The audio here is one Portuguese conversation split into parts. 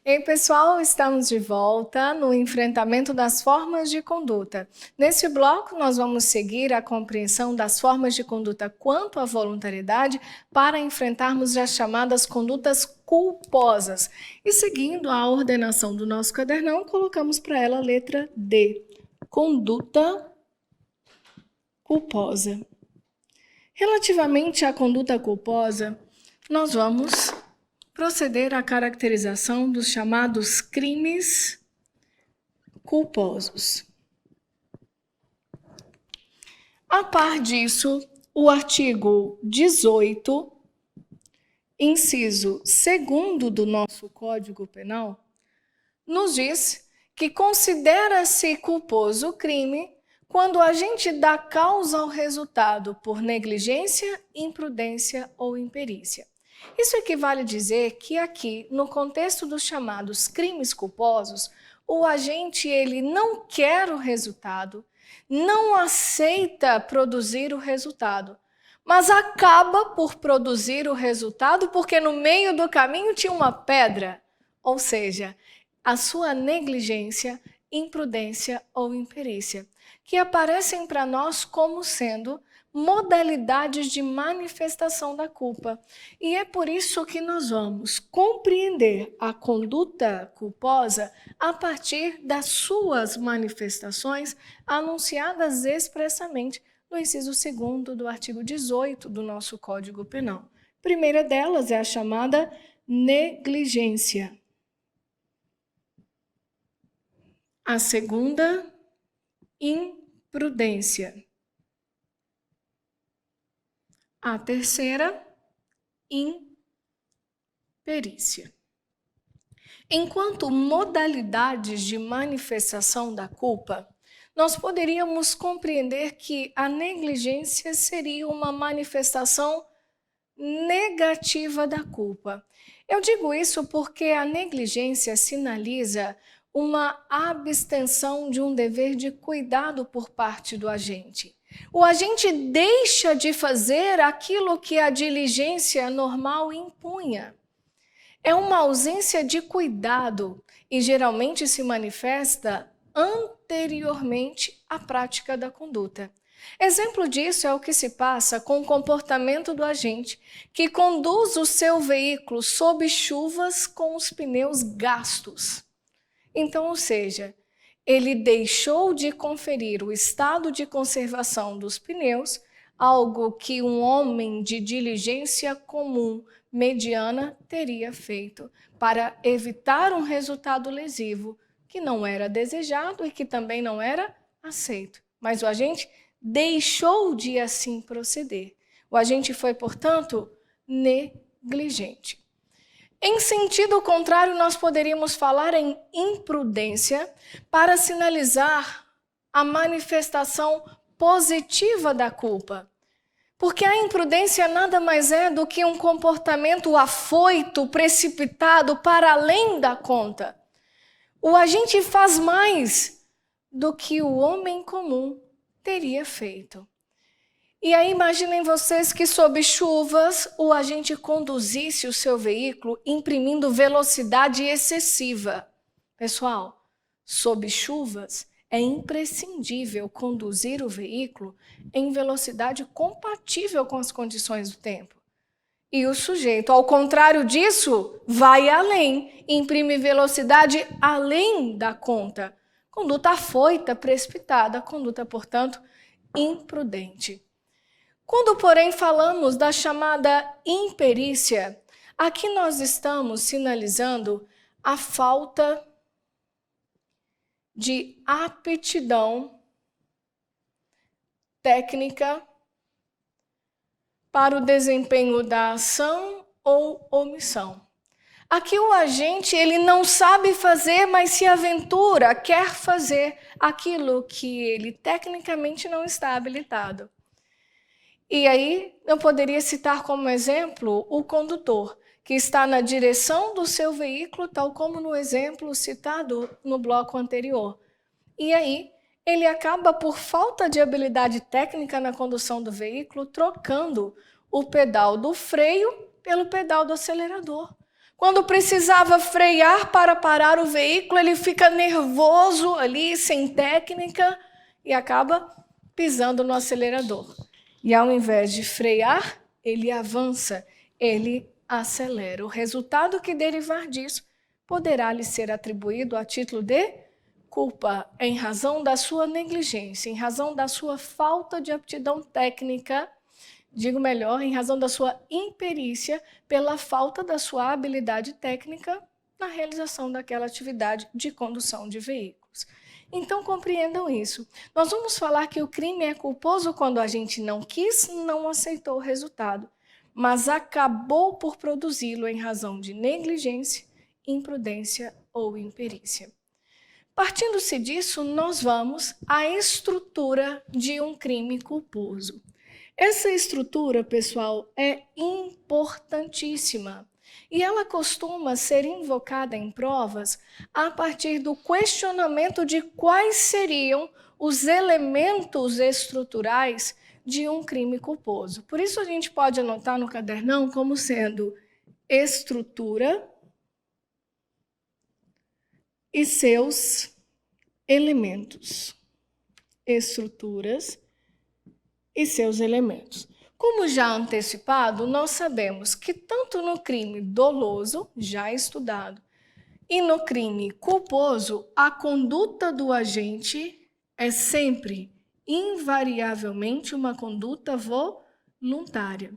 Ei, pessoal, estamos de volta no enfrentamento das formas de conduta. Nesse bloco, nós vamos seguir a compreensão das formas de conduta quanto à voluntariedade para enfrentarmos as chamadas condutas culposas. E seguindo a ordenação do nosso cadernão, colocamos para ela a letra D, conduta culposa. Relativamente à conduta culposa, nós vamos proceder à caracterização dos chamados crimes culposos. A par disso, o artigo 18, inciso 2º do nosso Código Penal, nos diz que considera-se culposo o crime quando o agente dá causa ao resultado por negligência, imprudência ou imperícia. Isso equivale a dizer que aqui, no contexto dos chamados crimes culposos, o agente ele não quer o resultado, não aceita produzir o resultado, mas acaba por produzir o resultado porque no meio do caminho tinha uma pedra, ou seja, a sua negligência, imprudência ou imperícia, que aparecem para nós como sendo modalidades de manifestação da culpa. E é por isso que nós vamos compreender a conduta culposa a partir das suas manifestações anunciadas expressamente no inciso 2º do artigo 18 do nosso Código Penal. A primeira delas é a chamada negligência. A segunda, imprudência. A terceira, imperícia. Enquanto modalidades de manifestação da culpa, nós poderíamos compreender que a negligência seria uma manifestação negativa da culpa. Eu digo isso porque a negligência sinaliza uma abstenção de um dever de cuidado por parte do agente. O agente deixa de fazer aquilo que a diligência normal impunha. É uma ausência de cuidado e geralmente se manifesta anteriormente à prática da conduta. Exemplo disso é o que se passa com o comportamento do agente que conduz o seu veículo sob chuvas com os pneus gastos. Então, ou seja, ele deixou de conferir o estado de conservação dos pneus, algo que um homem de diligência comum, mediana, teria feito para evitar um resultado lesivo que não era desejado e que também não era aceito. Mas o agente deixou de assim proceder. O agente foi, portanto, negligente. Em sentido contrário, nós poderíamos falar em imprudência para sinalizar a manifestação positiva da culpa. Porque a imprudência nada mais é do que um comportamento afoito, precipitado, para além da conta. O agente faz mais do que o homem comum teria feito. E aí imaginem vocês que sob chuvas o agente conduzisse o seu veículo imprimindo velocidade excessiva. Pessoal, sob chuvas é imprescindível conduzir o veículo em velocidade compatível com as condições do tempo. E o sujeito, ao contrário disso, vai além, imprime velocidade além da conta. Conduta afoita, precipitada, conduta, portanto, imprudente. Quando, porém, falamos da chamada imperícia, aqui nós estamos sinalizando a falta de aptidão técnica para o desempenho da ação ou omissão. Aqui o agente ele não sabe fazer, mas se aventura, quer fazer aquilo que ele tecnicamente não está habilitado. E aí, eu poderia citar como exemplo o condutor, que está na direção do seu veículo, tal como no exemplo citado no bloco anterior. E aí, ele acaba, por falta de habilidade técnica na condução do veículo, trocando o pedal do freio pelo pedal do acelerador. Quando precisava frear para parar o veículo, ele fica nervoso ali, sem técnica, e acaba pisando no acelerador. E ao invés de frear, ele avança, ele acelera. O resultado que derivar disso poderá lhe ser atribuído a título de culpa, em razão da sua negligência, em razão da sua falta de aptidão técnica, digo melhor, em razão da sua imperícia, pela falta da sua habilidade técnica na realização daquela atividade de condução de veículos. Então, compreendam isso. Nós vamos falar que o crime é culposo quando a gente não quis, não aceitou o resultado, mas acabou por produzi-lo em razão de negligência, imprudência ou imperícia. Partindo-se disso, nós vamos à estrutura de um crime culposo. Essa estrutura, pessoal, é importantíssima e ela costuma ser invocada em provas a partir do questionamento de quais seriam os elementos estruturais de um crime culposo. Por isso a gente pode anotar no cadernão como sendo estrutura e seus elementos. Estruturas e seus elementos. Como já antecipado, nós sabemos que tanto no crime doloso, já estudado, e no crime culposo, a conduta do agente é sempre, invariavelmente, uma conduta voluntária.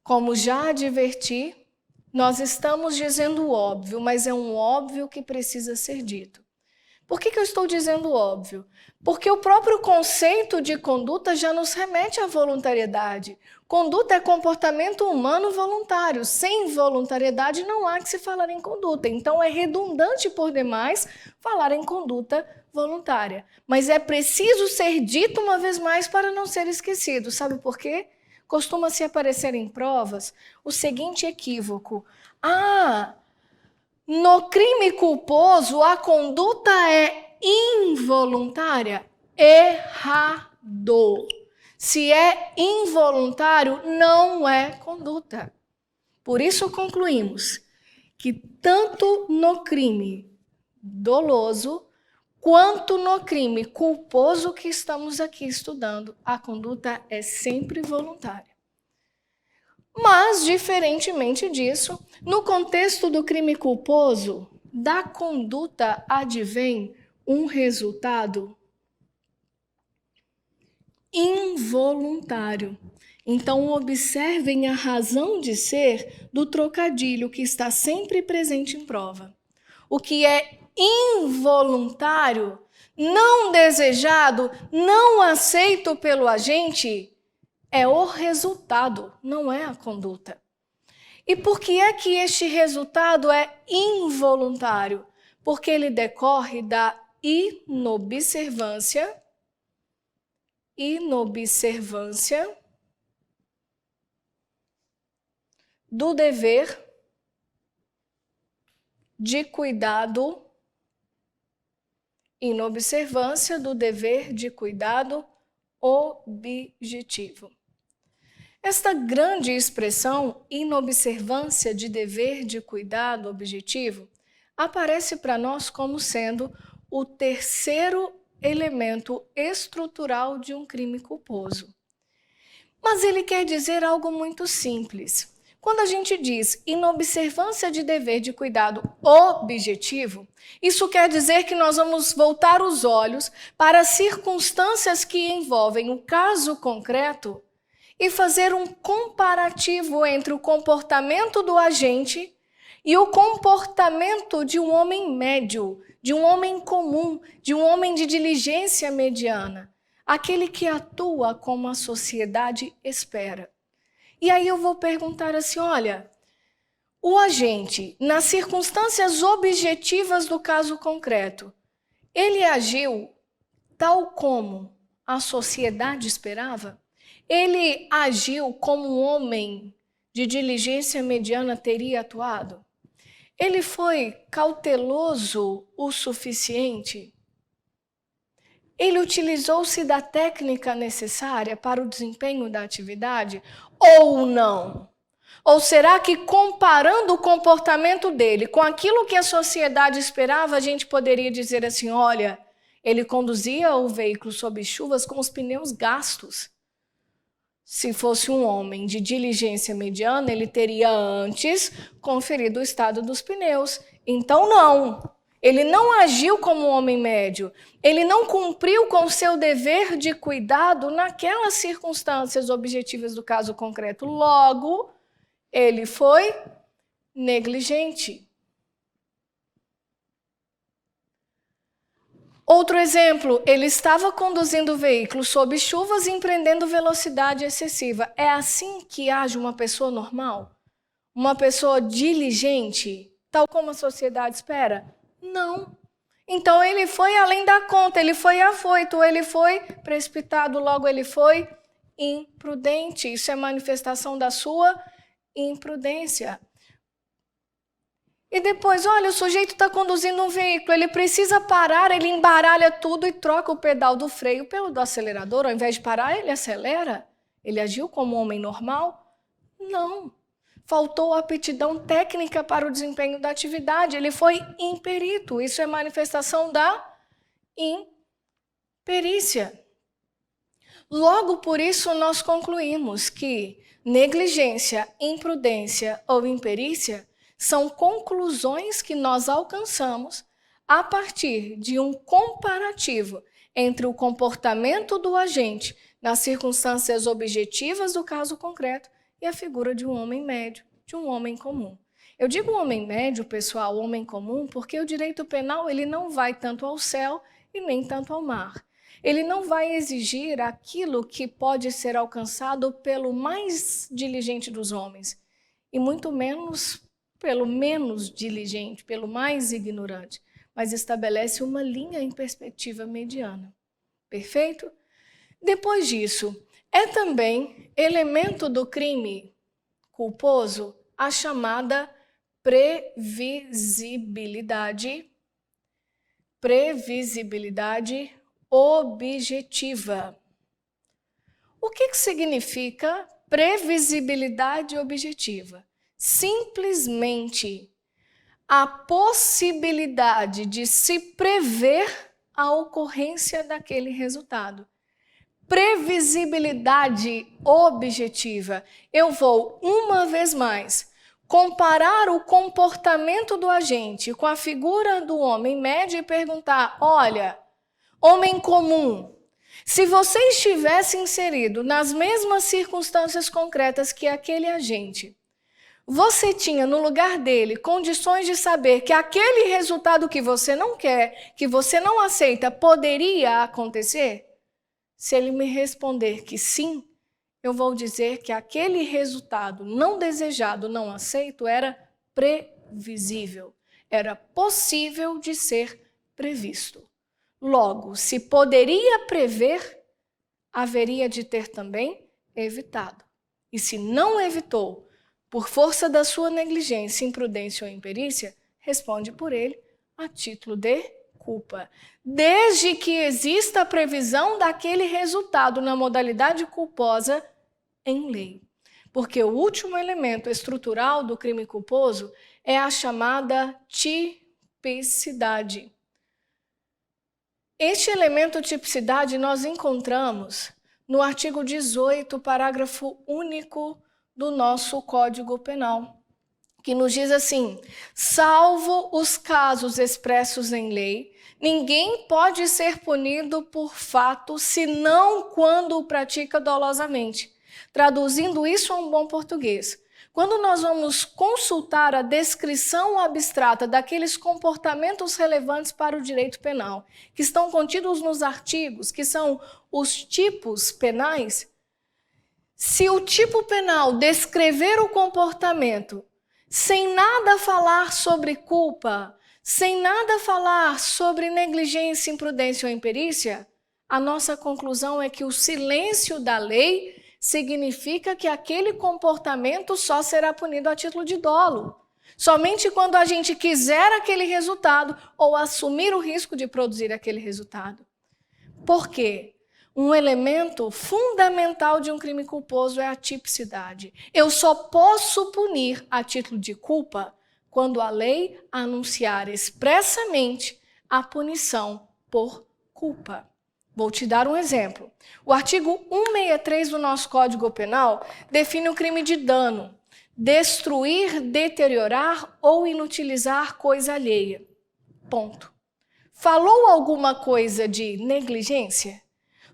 Como já adverti, nós estamos dizendo o óbvio, mas é um óbvio que precisa ser dito. Por que eu estou dizendo óbvio? Porque o próprio conceito de conduta já nos remete à voluntariedade. Conduta é comportamento humano voluntário. Sem voluntariedade não há que se falar em conduta. Então é redundante por demais falar em conduta voluntária. Mas é preciso ser dito uma vez mais para não ser esquecido. Sabe por quê? Costuma-se aparecer em provas o seguinte equívoco. No crime culposo, a conduta é involuntária? Errado. Se é involuntário, não é conduta. Por isso concluímos que tanto no crime doloso quanto no crime culposo que estamos aqui estudando, a conduta é sempre voluntária. Mas, diferentemente disso, no contexto do crime culposo, da conduta advém um resultado involuntário. Então, observem a razão de ser do trocadilho que está sempre presente em prova. O que é involuntário, não desejado, não aceito pelo agente, é o resultado, não é a conduta. E por que é que este resultado é involuntário? Porque ele decorre da inobservância do dever de cuidado, inobservância do dever de cuidado objetivo. Esta grande expressão, inobservância de dever de cuidado objetivo, aparece para nós como sendo o terceiro elemento estrutural de um crime culposo. Mas ele quer dizer algo muito simples. Quando a gente diz inobservância de dever de cuidado objetivo, isso quer dizer que nós vamos voltar os olhos para as circunstâncias que envolvem o caso concreto e fazer um comparativo entre o comportamento do agente e o comportamento de um homem médio, de um homem comum, de um homem de diligência mediana, aquele que atua como a sociedade espera. E aí eu vou perguntar assim, olha, o agente, nas circunstâncias objetivas do caso concreto, ele agiu tal como a sociedade esperava? Ele agiu como um homem de diligência mediana teria atuado? Ele foi cauteloso o suficiente? Ele utilizou-se da técnica necessária para o desempenho da atividade ou não? Ou será que, comparando o comportamento dele com aquilo que a sociedade esperava, a gente poderia dizer assim, olha, ele conduzia o veículo sob chuvas com os pneus gastos. Se fosse um homem de diligência mediana, ele teria antes conferido o estado dos pneus. Então, não. Ele não agiu como um homem médio. Ele não cumpriu com o seu dever de cuidado naquelas circunstâncias objetivas do caso concreto. Logo, ele foi negligente. Outro exemplo, ele estava conduzindo o veículo sob chuvas e empreendendo velocidade excessiva. É assim que age uma pessoa normal? Uma pessoa diligente, tal como a sociedade espera? Não. Então ele foi além da conta, ele foi afoito, ele foi precipitado, logo ele foi imprudente. Isso é manifestação da sua imprudência. E depois, olha, o sujeito está conduzindo um veículo, ele precisa parar, ele embaralha tudo e troca o pedal do freio pelo do acelerador. Ao invés de parar, ele acelera. Ele agiu como um homem normal? Não. Faltou aptidão técnica para o desempenho da atividade. Ele foi imperito. Isso é manifestação da imperícia. Logo, por isso, nós concluímos que negligência, imprudência ou imperícia são conclusões que nós alcançamos a partir de um comparativo entre o comportamento do agente nas circunstâncias objetivas do caso concreto e a figura de um homem médio, de um homem comum. Eu digo homem médio, pessoal, homem comum, porque o direito penal ele não vai tanto ao céu e nem tanto ao mar. Ele não vai exigir aquilo que pode ser alcançado pelo mais diligente dos homens, e muito menos pelo menos diligente, pelo mais ignorante, mas estabelece uma linha em perspectiva mediana. Perfeito? Depois disso, é também elemento do crime culposo a chamada previsibilidade objetiva. O que significa previsibilidade objetiva? Simplesmente a possibilidade de se prever a ocorrência daquele resultado. Previsibilidade objetiva. Eu vou, uma vez mais, comparar o comportamento do agente com a figura do homem médio e perguntar, olha, homem comum, se você estivesse inserido nas mesmas circunstâncias concretas que aquele agente, você tinha no lugar dele condições de saber que aquele resultado que você não quer, que você não aceita, poderia acontecer? Se ele me responder que sim, eu vou dizer que aquele resultado não desejado, não aceito, era previsível, era possível de ser previsto. Logo, se poderia prever, haveria de ter também evitado. E se não evitou, por força da sua negligência, imprudência ou imperícia, responde por ele a título de culpa. Desde que exista a previsão daquele resultado na modalidade culposa em lei. Porque o último elemento estrutural do crime culposo é a chamada tipicidade. Este elemento tipicidade nós encontramos no artigo 18, parágrafo único do nosso Código Penal, que nos diz assim, salvo os casos expressos em lei, ninguém pode ser punido por fato, senão quando o pratica dolosamente. Traduzindo isso a um bom português, quando nós vamos consultar a descrição abstrata daqueles comportamentos relevantes para o direito penal, que estão contidos nos artigos, que são os tipos penais, se o tipo penal descrever o comportamento sem nada falar sobre culpa, sem nada falar sobre negligência, imprudência ou imperícia, a nossa conclusão é que o silêncio da lei significa que aquele comportamento só será punido a título de dolo. Somente quando a gente quiser aquele resultado ou assumir o risco de produzir aquele resultado. Por quê? Um elemento fundamental de um crime culposo é a tipicidade. Eu só posso punir a título de culpa quando a lei anunciar expressamente a punição por culpa. Vou te dar um exemplo. O artigo 163 do nosso Código Penal define o crime de dano: destruir, deteriorar ou inutilizar coisa alheia. Ponto. Falou alguma coisa de negligência?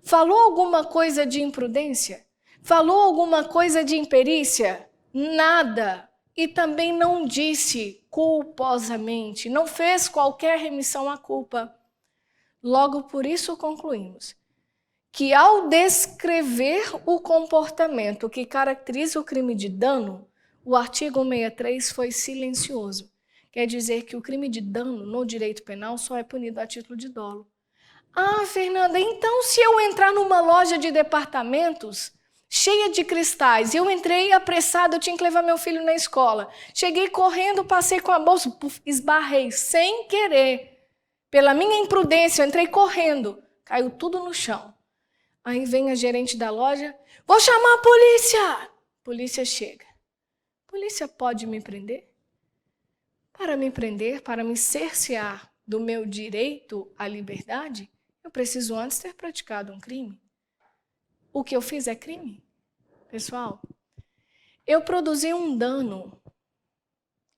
Falou alguma coisa de imprudência? Falou alguma coisa de imperícia? Nada. E também não disse culposamente, não fez qualquer remissão à culpa. Logo, por isso concluímos que ao descrever o comportamento que caracteriza o crime de dano, o artigo 163 foi silencioso. Quer dizer que o crime de dano no direito penal só é punido a título de dolo. Ah, Fernanda, então se eu entrar numa loja de departamentos cheia de cristais, eu entrei apressada, eu tinha que levar meu filho na escola, cheguei correndo, passei com a bolsa, esbarrei sem querer, pela minha imprudência, eu entrei correndo, caiu tudo no chão. Aí vem a gerente da loja, vou chamar a polícia! Polícia chega. Polícia pode me prender? Para me prender, para me cercear do meu direito à liberdade, eu preciso antes ter praticado um crime. O que eu fiz é crime. Pessoal, eu produzi um dano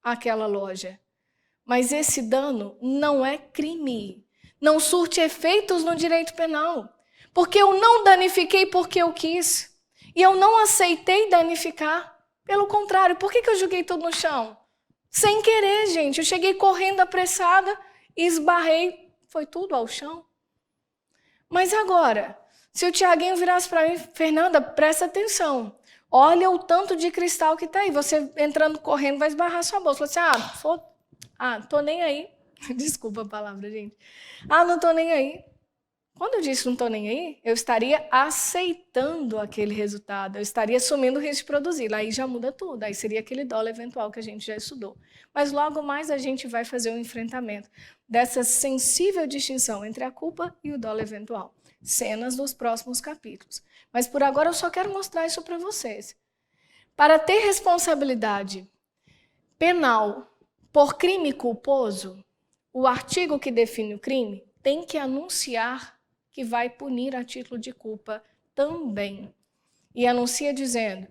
àquela loja, mas esse dano não é crime. Não surte efeitos no direito penal. Porque eu não danifiquei porque eu quis. E eu não aceitei danificar. Pelo contrário, por que eu joguei tudo no chão? Sem querer, gente. Eu cheguei correndo apressada e esbarrei. Foi tudo ao chão. Mas agora, se o Tiaguinho virasse para mim, Fernanda, presta atenção. Olha o tanto de cristal que está aí. Você entrando correndo vai esbarrar sua bolsa. Você tô nem aí. Desculpa a palavra, gente. Não tô nem aí. Quando eu disse não tô nem aí, eu estaria aceitando aquele resultado. Eu estaria assumindo o risco de produzir. Aí já muda tudo. Aí seria aquele dolo eventual que a gente já estudou. Mas logo mais a gente vai fazer um enfrentamento dessa sensível distinção entre a culpa e o dolo eventual. Cenas dos próximos capítulos. Mas por agora eu só quero mostrar isso para vocês. Para ter responsabilidade penal por crime culposo, o artigo que define o crime tem que anunciar que vai punir a título de culpa também. E anuncia dizendo,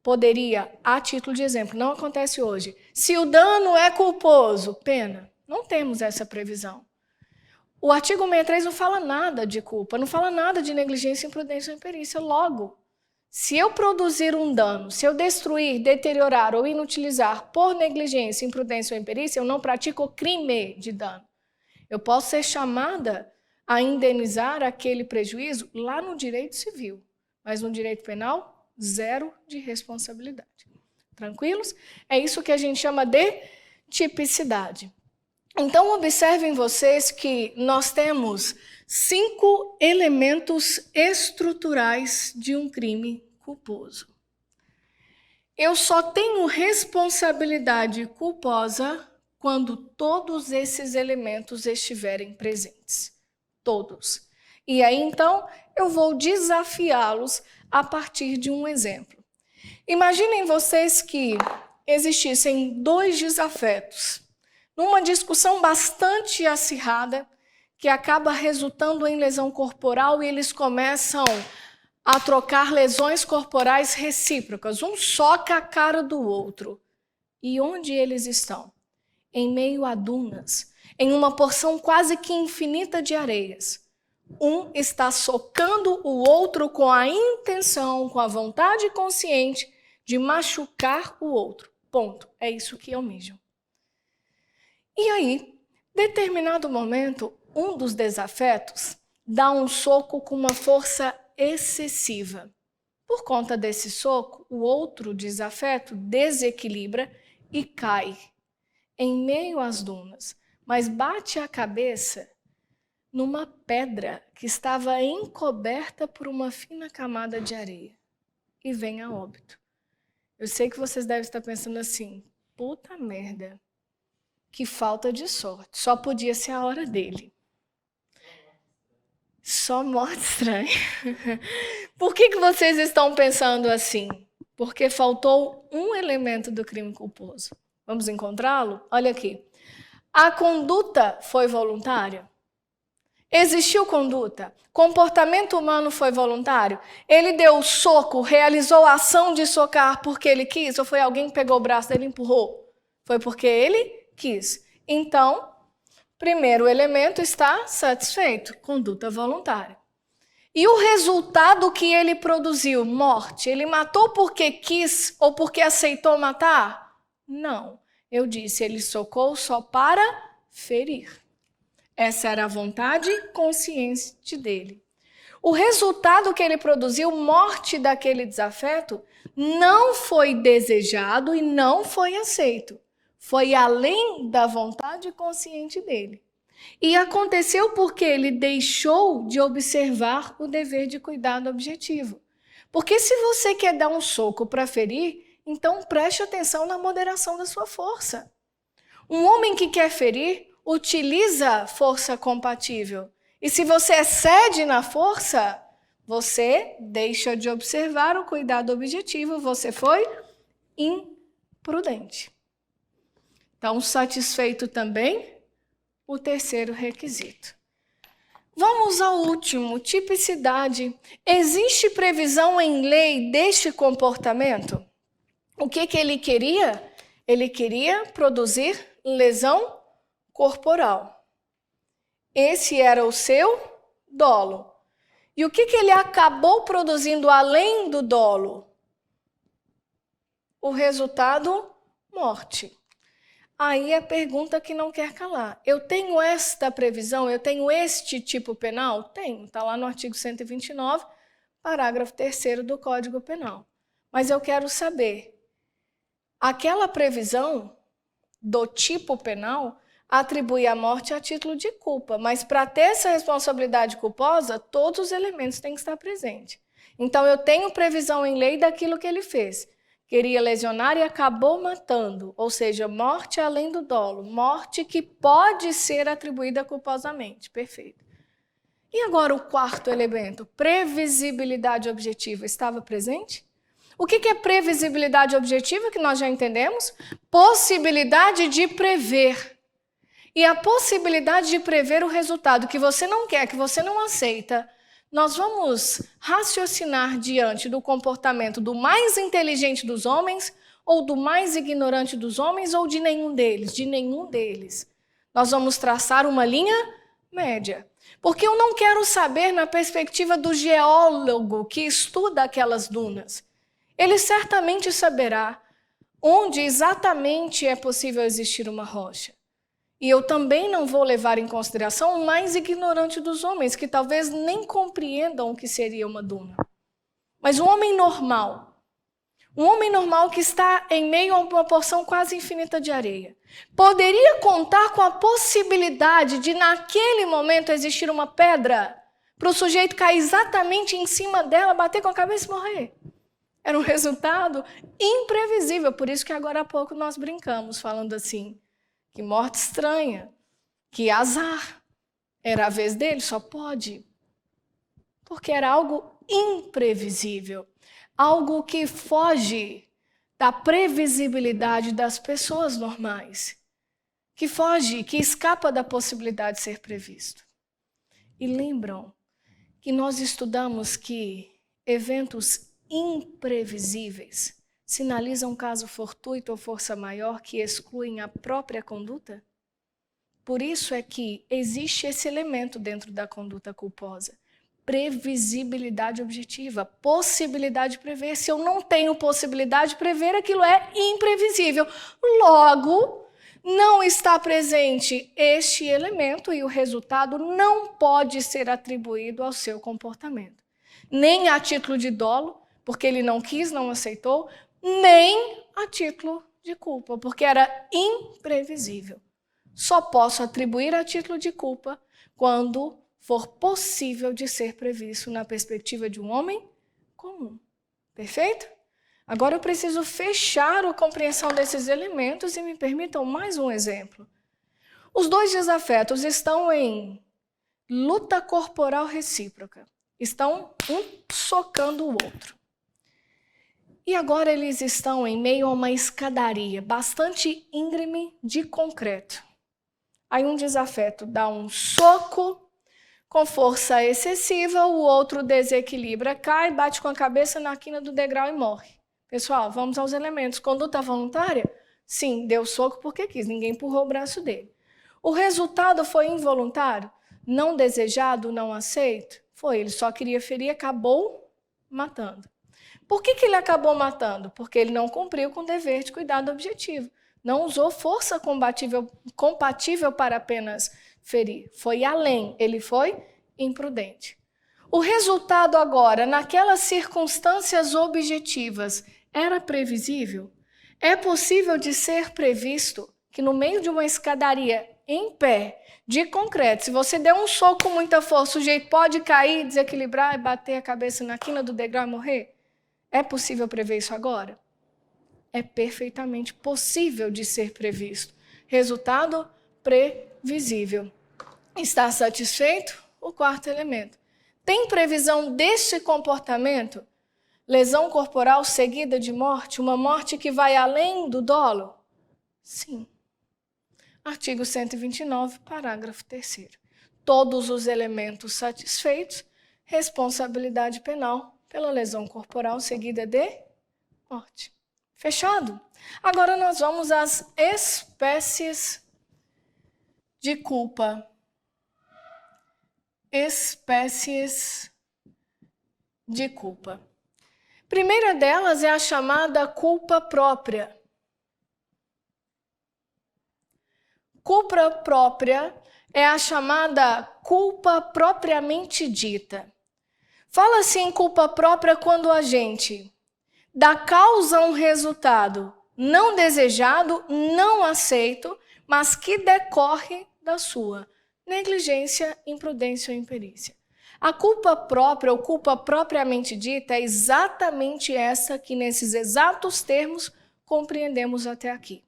poderia, a título de exemplo, não acontece hoje, se o dano é culposo, pena. Não temos essa previsão. O artigo 163 não fala nada de culpa, não fala nada de negligência, imprudência ou imperícia. Logo, se eu produzir um dano, se eu destruir, deteriorar ou inutilizar por negligência, imprudência ou imperícia, eu não pratico crime de dano. Eu posso ser chamada a indenizar aquele prejuízo lá no direito civil, mas no direito penal, zero de responsabilidade. Tranquilos? É isso que a gente chama de tipicidade. Então, observem vocês que nós temos 5 elementos estruturais de um crime culposo. Eu só tenho responsabilidade culposa quando todos esses elementos estiverem presentes. Todos. E aí, então, eu vou desafiá-los a partir de um exemplo. Imaginem vocês que existissem 2 desafetos, numa discussão bastante acirrada, que acaba resultando em lesão corporal e eles começam a trocar lesões corporais recíprocas. Um soca a cara do outro. E onde eles estão? Em meio a dunas, em uma porção quase que infinita de areias. Um está socando o outro com a intenção, com a vontade consciente de machucar o outro. Ponto. É isso que almejam. E aí, determinado momento, um dos desafetos dá um soco com uma força excessiva. Por conta desse soco, o outro desafeto desequilibra e cai em meio às dunas, mas bate a cabeça numa pedra que estava encoberta por uma fina camada de areia e vem a óbito. Eu sei que vocês devem estar pensando assim, puta merda, que falta de sorte, só podia ser a hora dele. Só morte estranha. Por que vocês estão pensando assim? Porque faltou um elemento do crime culposo. Vamos encontrá-lo? Olha aqui. A conduta foi voluntária? Existiu conduta? Comportamento humano foi voluntário? Ele deu o soco, realizou a ação de socar porque ele quis? Ou foi alguém que pegou o braço dele e empurrou? Foi porque ele quis. Então, primeiro elemento está satisfeito, conduta voluntária. E o resultado que ele produziu, morte, ele matou porque quis ou porque aceitou matar? Não. Eu disse, ele socou só para ferir. Essa era a vontade consciente dele. O resultado que ele produziu, morte daquele desafeto, não foi desejado e não foi aceito. Foi além da vontade consciente dele. E aconteceu porque ele deixou de observar o dever de cuidado objetivo. Porque se você quer dar um soco para ferir, então preste atenção na moderação da sua força. Um homem que quer ferir utiliza força compatível. E se você excede na força, você deixa de observar o cuidado objetivo, você foi imprudente. Então, satisfeito também o terceiro requisito. Vamos ao último, tipicidade. Existe previsão em lei deste comportamento? O que ele queria? Ele queria produzir lesão corporal. Esse era o seu dolo. E o que ele acabou produzindo além do dolo? O resultado, morte. Aí a pergunta que não quer calar. Eu tenho esta previsão, eu tenho este tipo penal? Tenho, está lá no artigo 129, parágrafo 3º do Código Penal. Mas eu quero saber, aquela previsão do tipo penal atribui a morte a título de culpa, mas para ter essa responsabilidade culposa, todos os elementos têm que estar presentes. Então eu tenho previsão em lei daquilo que ele fez. Queria lesionar e acabou matando, ou seja, morte além do dolo, morte que pode ser atribuída culposamente. Perfeito. E agora o quarto elemento, previsibilidade objetiva, estava presente? O que é previsibilidade objetiva, que nós já entendemos? Possibilidade de prever. E a possibilidade de prever o resultado que você não quer, que você não aceita, nós vamos raciocinar diante do comportamento do mais inteligente dos homens, ou do mais ignorante dos homens, ou de nenhum deles? De nenhum deles. Nós vamos traçar uma linha média. Porque eu não quero saber na perspectiva do geólogo que estuda aquelas dunas. Ele certamente saberá onde exatamente é possível existir uma rocha. E eu também não vou levar em consideração o mais ignorante dos homens, que talvez nem compreendam o que seria uma duna. Mas um homem normal que está em meio a uma porção quase infinita de areia, poderia contar com a possibilidade de, naquele momento, existir uma pedra para o sujeito cair exatamente em cima dela, bater com a cabeça e morrer. Era um resultado imprevisível, por isso que agora há pouco nós brincamos, falando assim, que morte estranha, que azar. Era a vez dele, só pode. Porque era algo imprevisível, algo que foge da previsibilidade das pessoas normais, que foge, que escapa da possibilidade de ser previsto. E lembram que nós estudamos que eventos imprevisíveis sinalizam um caso fortuito ou força maior que excluem a própria conduta? Por isso é que existe esse elemento dentro da conduta culposa. Previsibilidade objetiva, possibilidade de prever. Se eu não tenho possibilidade de prever, aquilo é imprevisível. Logo, não está presente este elemento e o resultado não pode ser atribuído ao seu comportamento. Nem a título de dolo, porque ele não quis, não aceitou, nem a título de culpa, porque era imprevisível. Só posso atribuir a título de culpa quando for possível de ser previsto na perspectiva de um homem comum. Perfeito? Agora eu preciso fechar a compreensão desses elementos e me permitam mais um exemplo. Os dois desafetos estão em luta corporal recíproca. Estão um socando o outro. E agora eles estão em meio a uma escadaria bastante íngreme de concreto. Aí um desafeto dá um soco com força excessiva, o outro desequilibra, cai, bate com a cabeça na quina do degrau e morre. Pessoal, vamos aos elementos. Conduta voluntária? Sim, deu soco porque quis, ninguém empurrou o braço dele. O resultado foi involuntário? Não desejado, não aceito? Foi, ele só queria ferir e acabou matando. Por que ele acabou matando? Porque ele não cumpriu com o dever de cuidado objetivo. Não usou força compatível para apenas ferir. Foi além, ele foi imprudente. O resultado agora, naquelas circunstâncias objetivas, era previsível? É possível de ser previsto que no meio de uma escadaria em pé, de concreto, se você der um soco com muita força, o sujeito pode cair, desequilibrar e bater a cabeça na quina do degrau e morrer? É possível prever isso agora? É perfeitamente possível de ser previsto. Resultado previsível. Está satisfeito? O quarto elemento. Tem previsão deste comportamento? Lesão corporal seguida de morte? Uma morte que vai além do dolo? Sim. Artigo 129, parágrafo 3º. Todos os elementos satisfeitos, responsabilidade penal pela lesão corporal seguida de morte. Fechado? Agora nós vamos às espécies de culpa. Espécies de culpa. Primeira delas é a chamada culpa própria. Culpa própria é a chamada culpa propriamente dita. Fala-se em culpa própria quando a gente dá causa a um resultado não desejado, não aceito, mas que decorre da sua negligência, imprudência ou imperícia. A culpa própria ou culpa propriamente dita é exatamente essa que nesses exatos termos compreendemos até aqui.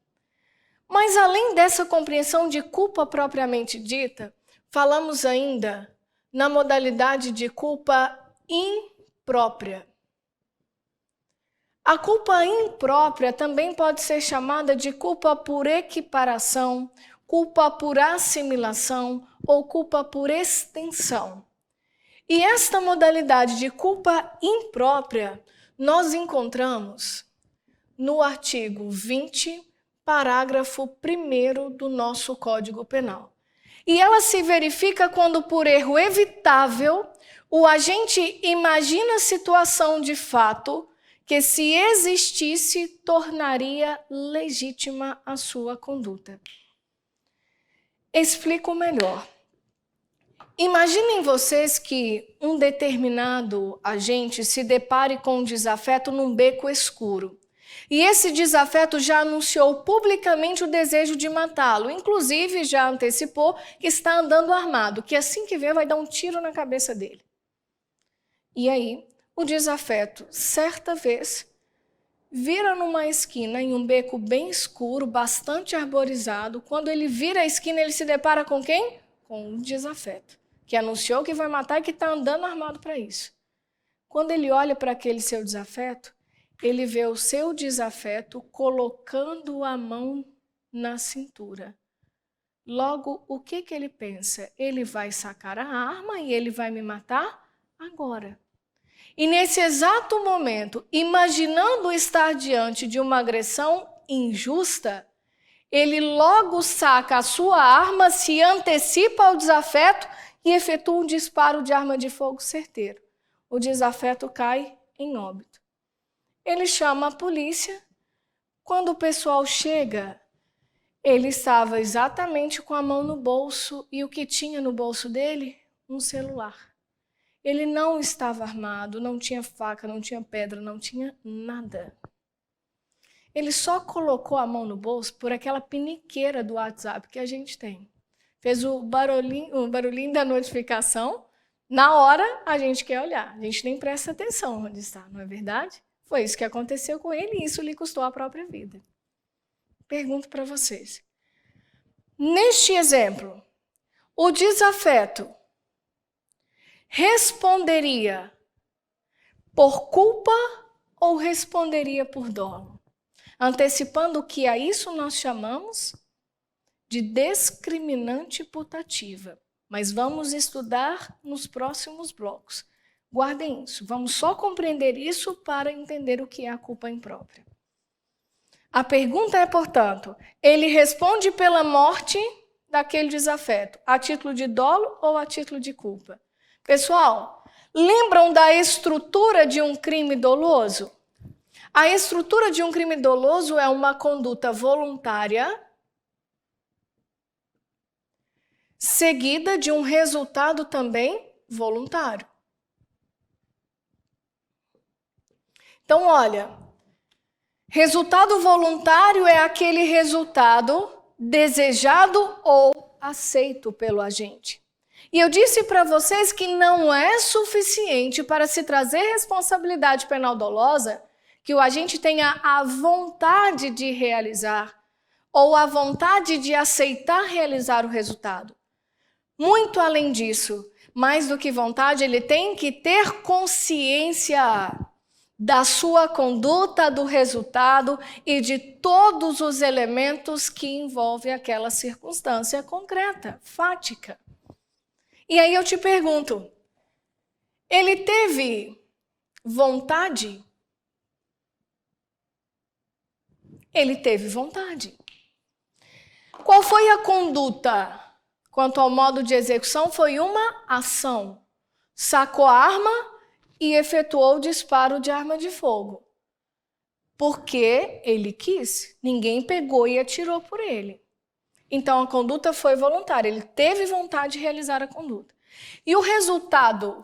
Mas além dessa compreensão de culpa propriamente dita, falamos ainda na modalidade de culpa imprópria. A culpa imprópria também pode ser chamada de culpa por equiparação, culpa por assimilação ou culpa por extensão. E esta modalidade de culpa imprópria nós encontramos no artigo 20, parágrafo 1º do nosso Código Penal. E ela se verifica quando, por erro evitável, o agente imagina a situação de fato que, se existisse, tornaria legítima a sua conduta. Explico melhor. Imaginem vocês que um determinado agente se depare com um desafeto num beco escuro. E esse desafeto já anunciou publicamente o desejo de matá-lo. Inclusive, já antecipou que está andando armado, que assim que vê vai dar um tiro na cabeça dele. E aí, o desafeto, certa vez, vira numa esquina, em um beco bem escuro, bastante arborizado. Quando ele vira a esquina, ele se depara com quem? Com um desafeto, que anunciou que vai matar e que está andando armado para isso. Quando ele olha para aquele seu desafeto, ele vê o seu desafeto colocando a mão na cintura. Logo, o que ele pensa? Ele vai sacar a arma e ele vai me matar agora. E nesse exato momento, imaginando estar diante de uma agressão injusta, ele logo saca a sua arma, se antecipa ao desafeto e efetua um disparo de arma de fogo certeiro. O desafeto cai em óbito. Ele chama a polícia. Quando o pessoal chega, ele estava exatamente com a mão no bolso e o que tinha no bolso dele? Um celular. Ele não estava armado, não tinha faca, não tinha pedra, não tinha nada. Ele só colocou a mão no bolso por aquela piniqueira do WhatsApp que a gente tem. Fez o barulhinho da notificação. Na hora, a gente quer olhar. A gente nem presta atenção onde está, não é verdade? Foi isso que aconteceu com ele e isso lhe custou a própria vida. Pergunto para vocês. Neste exemplo, o desafeto responderia por culpa ou responderia por dolo? Antecipando que a isso nós chamamos de discriminante putativa. Mas vamos estudar nos próximos blocos. Guardem isso. Vamos só compreender isso para entender o que é a culpa imprópria. A pergunta é, portanto, ele responde pela morte daquele desafeto, a título de dolo ou a título de culpa? Pessoal, lembram da estrutura de um crime doloso? A estrutura de um crime doloso é uma conduta voluntária seguida de um resultado também voluntário. Então, olha, resultado voluntário é aquele resultado desejado ou aceito pelo agente. E eu disse para vocês que não é suficiente para se trazer responsabilidade penal dolosa que o agente tenha a vontade de realizar ou a vontade de aceitar realizar o resultado. Muito além disso, mais do que vontade, ele tem que ter consciência da sua conduta, do resultado e de todos os elementos que envolvem aquela circunstância concreta, fática. E aí eu te pergunto, ele teve vontade? Ele teve vontade. Qual foi a conduta? Quanto ao modo de execução, foi uma ação. Sacou a arma e efetuou o disparo de arma de fogo. Porque ele quis. Ninguém pegou e atirou por ele. Então, a conduta foi voluntária. Ele teve vontade de realizar a conduta. E o resultado?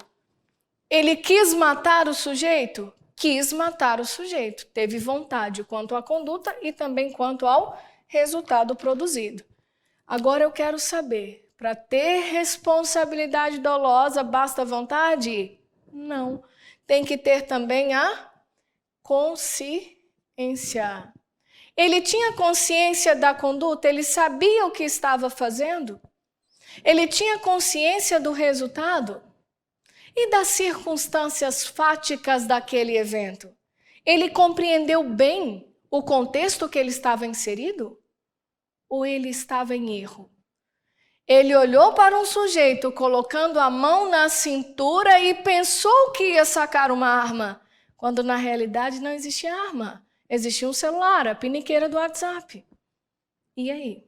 Ele quis matar o sujeito? Quis matar o sujeito. Teve vontade quanto à conduta e também quanto ao resultado produzido. Agora eu quero saber, para ter responsabilidade dolosa, basta vontade? Não. Tem que ter também a consciência. Ele tinha consciência da conduta? Ele sabia o que estava fazendo? Ele tinha consciência do resultado? E das circunstâncias fáticas daquele evento? Ele compreendeu bem o contexto que ele estava inserido? Ou ele estava em erro? Ele olhou para um sujeito colocando a mão na cintura e pensou que ia sacar uma arma, quando na realidade não existia arma. Existia um celular, a piniqueira do WhatsApp. E aí?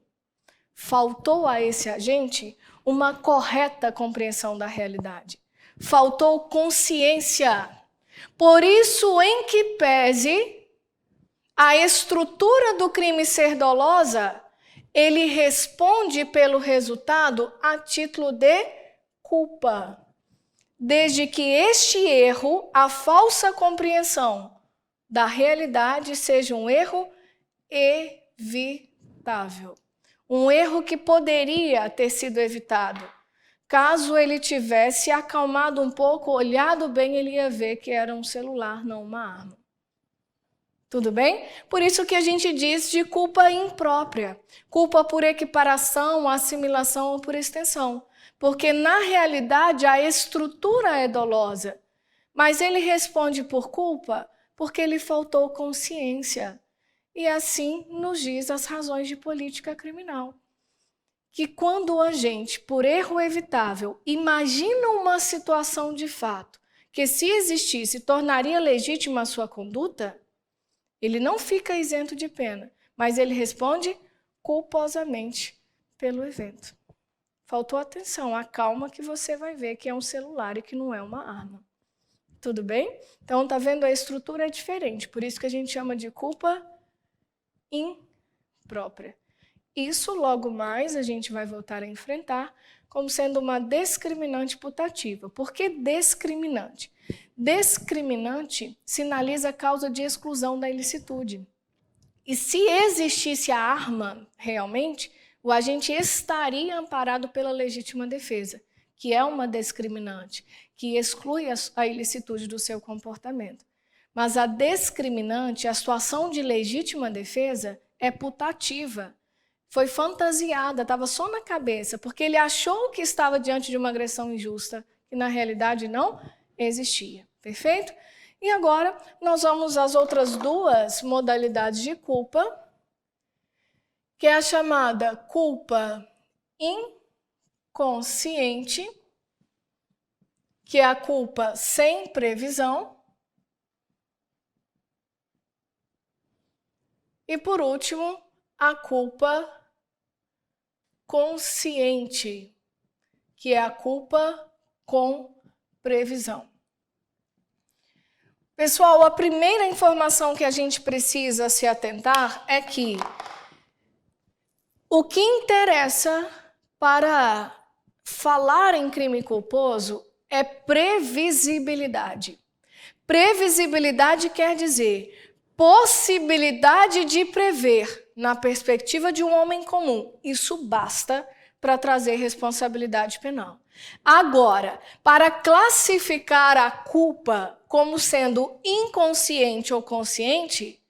Faltou a esse agente uma correta compreensão da realidade. Faltou consciência. Por isso, em que pese a estrutura do crime ser dolosa, ele responde pelo resultado a título de culpa. Desde que este erro, a falsa compreensão da realidade, seja um erro evitável. Um erro que poderia ter sido evitado. Caso ele tivesse acalmado um pouco, olhado bem, ele ia ver que era um celular, não uma arma. Tudo bem? Por isso que a gente diz de culpa imprópria. Culpa por equiparação, assimilação ou por extensão. Porque, na realidade, a estrutura é dolosa. Mas ele responde por culpa porque lhe faltou consciência. E assim nos diz as razões de política criminal. Que quando o agente, por erro evitável, imagina uma situação de fato que, se existisse, tornaria legítima a sua conduta, ele não fica isento de pena, mas ele responde culposamente pelo evento. Faltou atenção, acalma que você vai ver que é um celular e que não é uma arma. Tudo bem? Então, tá vendo? A estrutura é diferente, por isso que a gente chama de culpa imprópria. Isso, logo mais, a gente vai voltar a enfrentar como sendo uma discriminante putativa. Por que discriminante? Discriminante sinaliza a causa de exclusão da ilicitude. E se existisse a arma realmente, o agente estaria amparado pela legítima defesa, que é uma discriminante, que exclui a ilicitude do seu comportamento. Mas a discriminante, a situação de legítima defesa, é putativa. Foi fantasiada, estava só na cabeça, porque ele achou que estava diante de uma agressão injusta, que na realidade não existia. Perfeito? E agora nós vamos às outras duas modalidades de culpa, que é a chamada culpa inconsciente, que é a culpa sem previsão. E por último, a culpa consciente, que é a culpa com previsão. Pessoal, a primeira informação que a gente precisa se atentar é que o que interessa para falar em crime culposo é previsibilidade. Previsibilidade quer dizer possibilidade de prever na perspectiva de um homem comum. Isso basta para trazer responsabilidade penal. Agora, para classificar a culpa como sendo inconsciente ou consciente,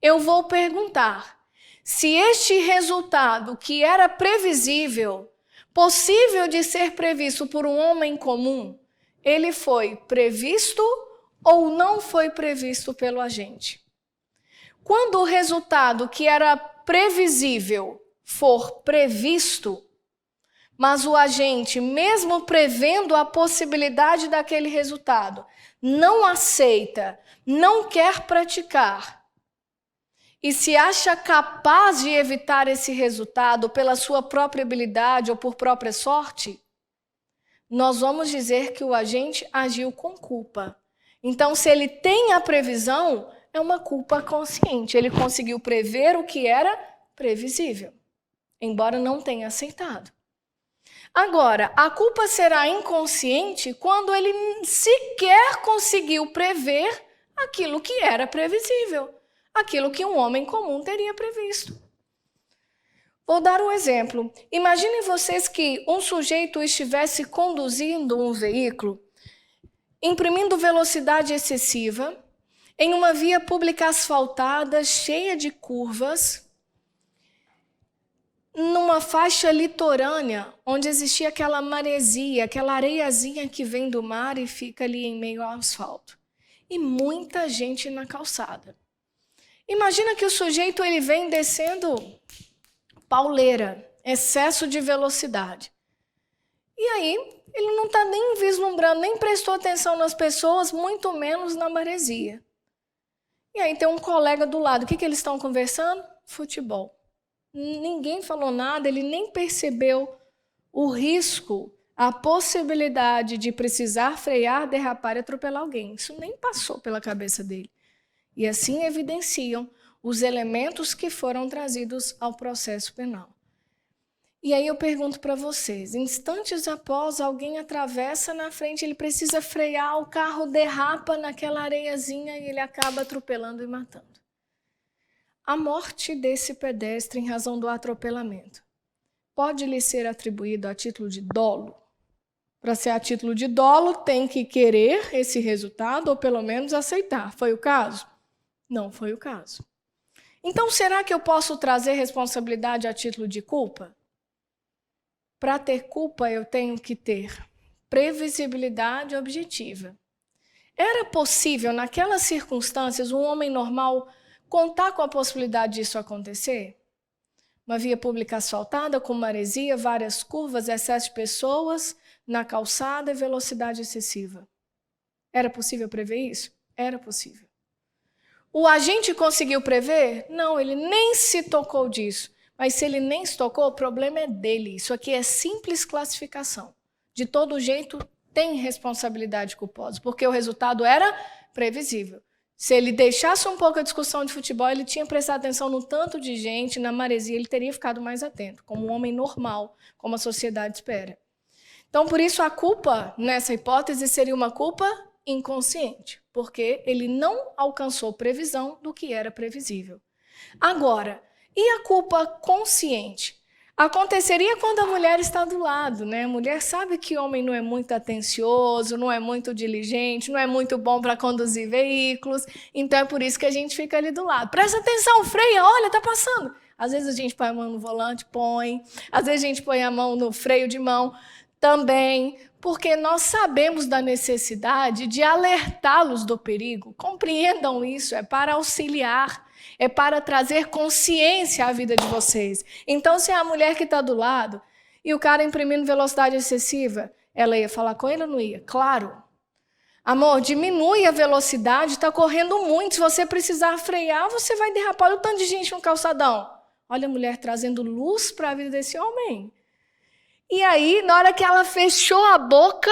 eu vou perguntar se este resultado que era previsível, possível de ser previsto por um homem comum, ele foi previsto ou não foi previsto pelo agente. Quando o resultado que era previsível for previsto, mas o agente, mesmo prevendo a possibilidade daquele resultado, não aceita, não quer praticar e se acha capaz de evitar esse resultado pela sua própria habilidade ou por própria sorte, nós vamos dizer que o agente agiu com culpa. Então, se ele tem a previsão, é uma culpa consciente. Ele conseguiu prever o que era previsível, embora não tenha aceitado. Agora, a culpa será inconsciente quando ele sequer conseguiu prever aquilo que era previsível, aquilo que um homem comum teria previsto. Vou dar um exemplo. Imaginem vocês que um sujeito estivesse conduzindo um veículo, imprimindo velocidade excessiva, em uma via pública asfaltada, cheia de curvas, numa faixa litorânea, onde existia aquela maresia, aquela areiazinha que vem do mar e fica ali em meio ao asfalto. E muita gente na calçada. Imagina que o sujeito ele vem descendo pauleira, excesso de velocidade. E aí, ele não está nem vislumbrando, nem prestou atenção nas pessoas, muito menos na maresia. E aí tem um colega do lado. O que eles estão conversando? Futebol. Ninguém falou nada, ele nem percebeu o risco, a possibilidade de precisar frear, derrapar e atropelar alguém. Isso nem passou pela cabeça dele. E assim evidenciam os elementos que foram trazidos ao processo penal. E aí eu pergunto para vocês, instantes após alguém atravessa na frente, ele precisa frear, o carro derrapa naquela areiazinha e ele acaba atropelando e matando. A morte desse pedestre em razão do atropelamento pode lhe ser atribuído a título de dolo? Para ser a título de dolo, tem que querer esse resultado ou pelo menos aceitar. Foi o caso? Não foi o caso. Então, será que eu posso trazer responsabilidade a título de culpa? Para ter culpa, eu tenho que ter previsibilidade objetiva. Era possível, naquelas circunstâncias, um homem normal contar com a possibilidade disso acontecer? Uma via pública asfaltada, com maresia, várias curvas, excesso de pessoas na calçada e velocidade excessiva. Era possível prever isso? Era possível. O agente conseguiu prever? Não, ele nem se tocou disso. Mas se ele nem se tocou, o problema é dele. Isso aqui é simples classificação. De todo jeito, tem responsabilidade culposa, porque o resultado era previsível. Se ele deixasse um pouco a discussão de futebol, ele tinha prestado atenção no tanto de gente, na maresia, ele teria ficado mais atento, como um homem normal, como a sociedade espera. Então, por isso, a culpa, nessa hipótese, seria uma culpa inconsciente, porque ele não alcançou previsão do que era previsível. Agora, e a culpa consciente? Aconteceria quando a mulher está do lado, né? A mulher sabe que o homem não é muito atencioso, não é muito diligente, não é muito bom para conduzir veículos, então é por isso que a gente fica ali do lado. Presta atenção, freia, olha, está passando. Às vezes a gente põe a mão no volante, põe. Às vezes a gente põe a mão no freio de mão. Também porque nós sabemos da necessidade de alertá-los do perigo. Compreendam isso, é para auxiliar, é para trazer consciência à vida de vocês. Então, se é a mulher que está do lado e o cara imprimindo velocidade excessiva, ela ia falar com ele ou não ia? Claro. Amor, diminui a velocidade, está correndo muito. Se você precisar frear, você vai derrapar. Olha o tanto de gente no calçadão. Olha a mulher trazendo luz para a vida desse homem. E aí, na hora que ela fechou a boca,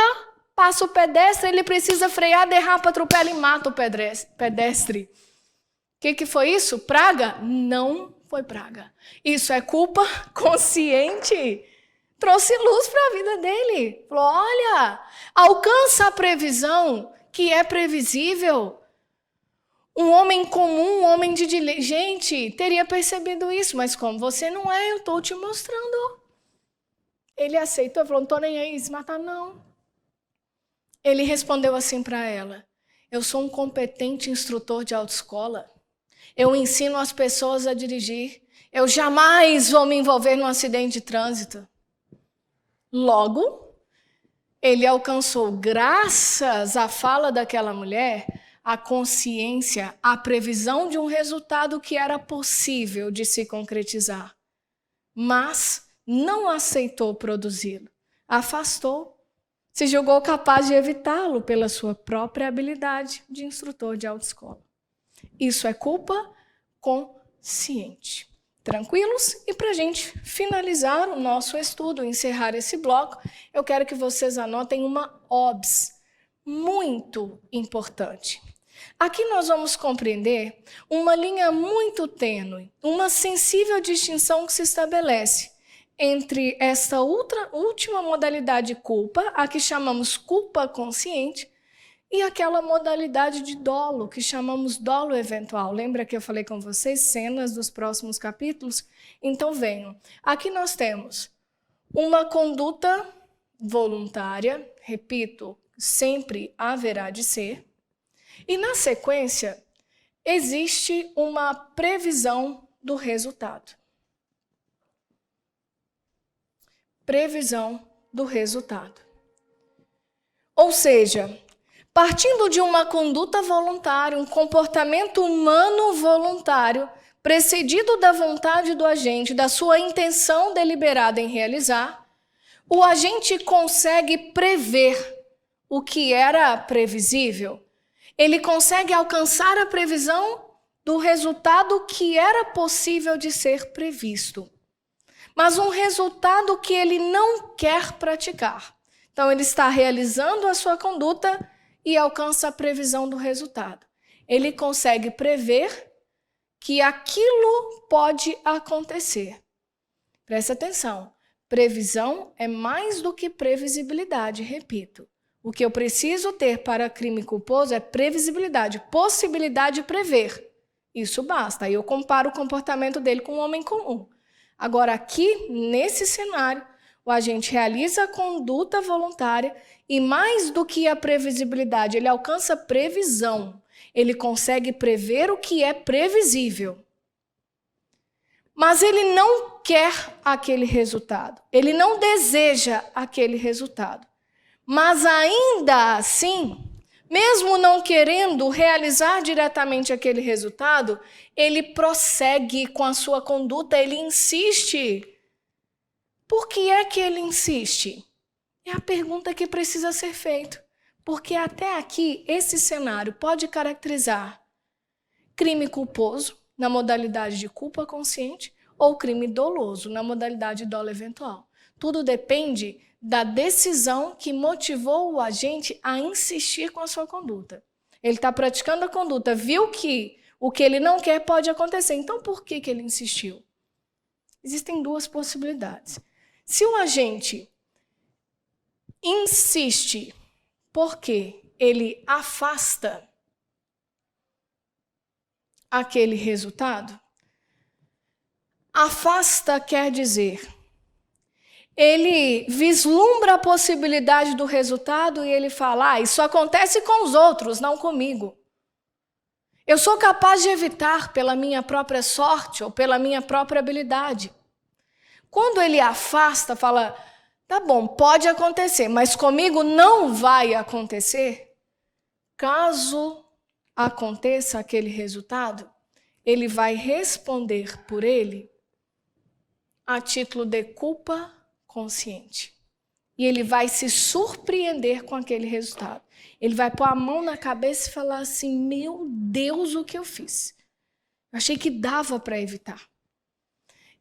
passa o pedestre, ele precisa frear, derrapa, atropela e mata o pedestre. O que foi isso? Praga? Não foi praga. Isso é culpa consciente. Trouxe luz para a vida dele. Falou, olha, alcança a previsão que é previsível. Um homem comum, um homem de diligente, teria percebido isso. Mas como você não é, eu estou te mostrando. Ele aceitou, falou, não estou nem aí, se matar não. Ele respondeu assim para ela, eu sou um competente instrutor de autoescola. Eu ensino as pessoas a dirigir. Eu jamais vou me envolver num acidente de trânsito. Logo, ele alcançou, graças à fala daquela mulher, a consciência, a previsão de um resultado que era possível de se concretizar. Mas não aceitou produzi-lo, afastou, se julgou capaz de evitá-lo pela sua própria habilidade de instrutor de autoescola. Isso é culpa consciente. Tranquilos? E para a gente finalizar o nosso estudo, encerrar esse bloco, eu quero que vocês anotem uma OBS muito importante. Aqui nós vamos compreender uma linha muito tênue, uma sensível distinção que se estabelece entre esta última modalidade de culpa, a que chamamos culpa consciente, e aquela modalidade de dolo, que chamamos dolo eventual. Lembra que eu falei com vocês cenas dos próximos capítulos? Então venham. Aqui nós temos uma conduta voluntária, repito, sempre haverá de ser, e na sequência existe uma previsão do resultado. Previsão do resultado. Ou seja, partindo de uma conduta voluntária, um comportamento humano voluntário, precedido da vontade do agente, da sua intenção deliberada em realizar, o agente consegue prever o que era previsível. Ele consegue alcançar a previsão do resultado que era possível de ser previsto. Mas um resultado que ele não quer praticar. Então, ele está realizando a sua conduta e alcança a previsão do resultado. Ele consegue prever que aquilo pode acontecer. Presta atenção, previsão é mais do que previsibilidade, repito. O que eu preciso ter para crime culposo é previsibilidade, possibilidade de prever. Isso basta. Aí eu comparo o comportamento dele com um homem comum. Agora, aqui, nesse cenário, o agente realiza a conduta voluntária e, mais do que a previsibilidade, ele alcança previsão. Ele consegue prever o que é previsível. Mas ele não quer aquele resultado. Ele não deseja aquele resultado. Mas ainda assim, mesmo não querendo realizar diretamente aquele resultado, ele prossegue com a sua conduta, ele insiste. Por que é que ele insiste? É a pergunta que precisa ser feita. Porque até aqui, esse cenário pode caracterizar crime culposo, na modalidade de culpa consciente, ou crime doloso, na modalidade de dolo eventual. Tudo depende da decisão que motivou o agente a insistir com a sua conduta. Ele está praticando a conduta, viu que o que ele não quer pode acontecer. Então, por que ele insistiu? Existem duas possibilidades. Se o agente insiste porque ele afasta aquele resultado, afasta quer dizer, ele vislumbra a possibilidade do resultado e ele fala, isso acontece com os outros, não comigo. Eu sou capaz de evitar pela minha própria sorte ou pela minha própria habilidade. Quando ele afasta, fala, Tá bom, pode acontecer, mas comigo não vai acontecer. Caso aconteça aquele resultado, ele vai responder por ele a título de culpa consciente. E ele vai se surpreender com aquele resultado. Ele vai pôr a mão na cabeça e falar assim: meu Deus, o que eu fiz? Achei que dava para evitar.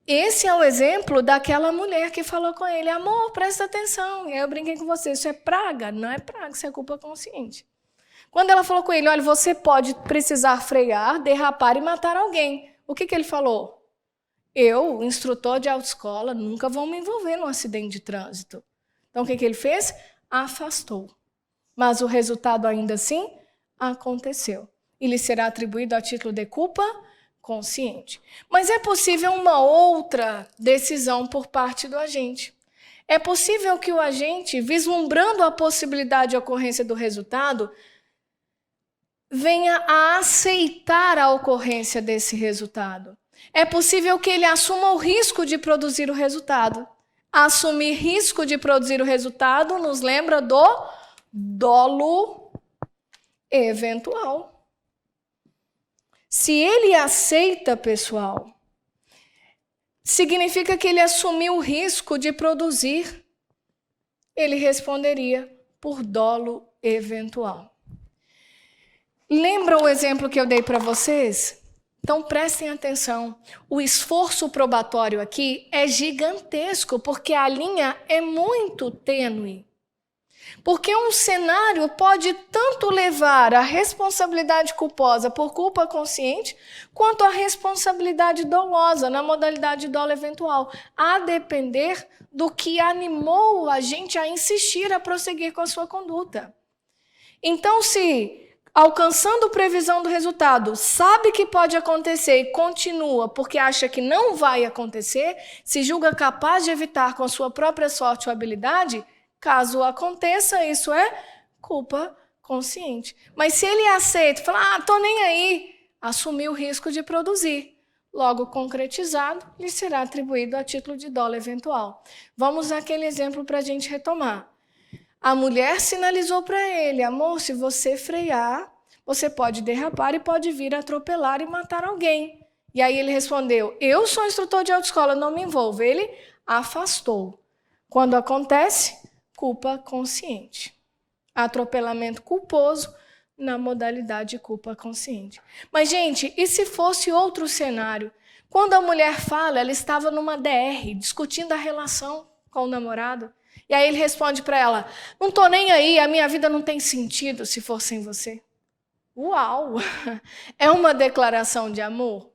Esse é o exemplo daquela mulher que falou com ele: amor, presta atenção. E aí eu brinquei com você: isso é praga? Não é praga, isso é culpa consciente. Quando ela falou com ele: olha, você pode precisar frear, derrapar e matar alguém. O que ele falou? Eu, instrutor de autoescola, nunca vou me envolver num acidente de trânsito. Então o que ele fez? Afastou. Mas o resultado ainda assim aconteceu. E lhe será atribuído a título de culpa consciente. Mas é possível uma outra decisão por parte do agente. É possível que o agente, vislumbrando a possibilidade de ocorrência do resultado, venha a aceitar a ocorrência desse resultado. É possível que ele assuma o risco de produzir o resultado. Assumir risco de produzir o resultado nos lembra do dolo eventual. Se ele aceita, pessoal, significa que ele assumiu o risco de produzir. Ele responderia por dolo eventual. Lembra o exemplo que eu dei para vocês? Então prestem atenção. O esforço probatório aqui é gigantesco, porque a linha é muito tênue. Porque um cenário pode tanto levar à responsabilidade culposa por culpa consciente, quanto à responsabilidade dolosa na modalidade dolo eventual, a depender do que animou o agente a insistir a prosseguir com a sua conduta. Então, se alcançando previsão do resultado, sabe que pode acontecer e continua porque acha que não vai acontecer, se julga capaz de evitar com a sua própria sorte ou habilidade, caso aconteça, isso é culpa consciente. Mas se ele aceita, fala, tô nem aí, assumiu o risco de produzir. Logo concretizado, lhe será atribuído a título de dolo eventual. Vamos àquele exemplo para a gente retomar. A mulher sinalizou para ele: amor, se você frear, você pode derrapar e pode vir atropelar e matar alguém. E aí ele respondeu: eu sou instrutor de autoescola, não me envolvo. Ele afastou. Quando acontece, culpa consciente. Atropelamento culposo na modalidade de culpa consciente. Mas, gente, e se fosse outro cenário? Quando a mulher fala, ela estava numa DR, discutindo a relação com o namorado. E aí ele responde para ela: não tô nem aí, a minha vida não tem sentido se for sem você. Uau! É uma declaração de amor?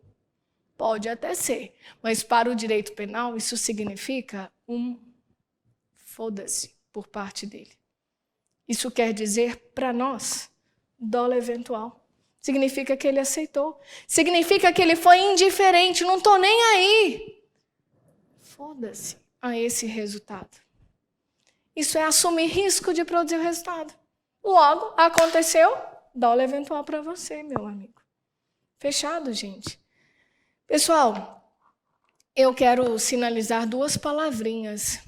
Pode até ser, mas para o direito penal isso significa foda-se por parte dele. Isso quer dizer para nós, dolo eventual. Significa que ele aceitou. Significa que ele foi indiferente, não tô nem aí. Foda-se a esse resultado. Isso é assumir risco de produzir o resultado. Logo, aconteceu, dolo eventual para você, meu amigo. Fechado, gente? Pessoal, eu quero sinalizar duas palavrinhas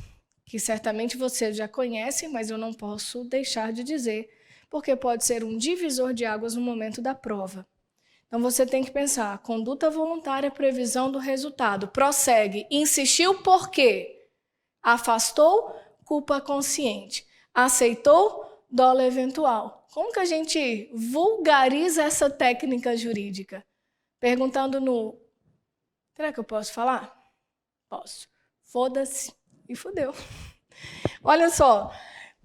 que certamente vocês já conhecem, mas eu não posso deixar de dizer, porque pode ser um divisor de águas no momento da prova. Então você tem que pensar: conduta voluntária, previsão do resultado. Prossegue, insistiu por quê? Afastou, culpa consciente. Aceitou, dolo eventual. Como que a gente vulgariza essa técnica jurídica? Perguntando no... Será que eu posso falar? Posso. Foda-se e fudeu. Olha só,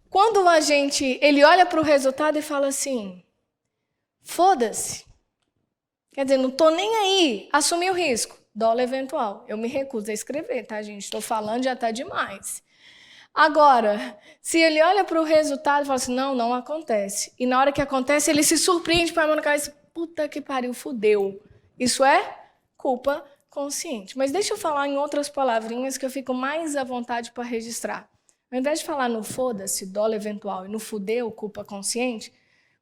quando o agente ele olha para o resultado e fala assim: foda-se. Quer dizer, não estou nem aí. Assumi o risco. Dolo eventual. Eu me recuso a escrever, tá, gente? Estou falando, já está demais. Agora, se ele olha para o resultado e fala assim: não, não acontece. E na hora que acontece, ele se surpreende, põe a mão na cabeça: puta que pariu, fudeu. Isso é culpa consciente. Mas deixa eu falar em outras palavrinhas que eu fico mais à vontade para registrar. Ao invés de falar no foda-se, dolo eventual, e no fudeu, culpa consciente,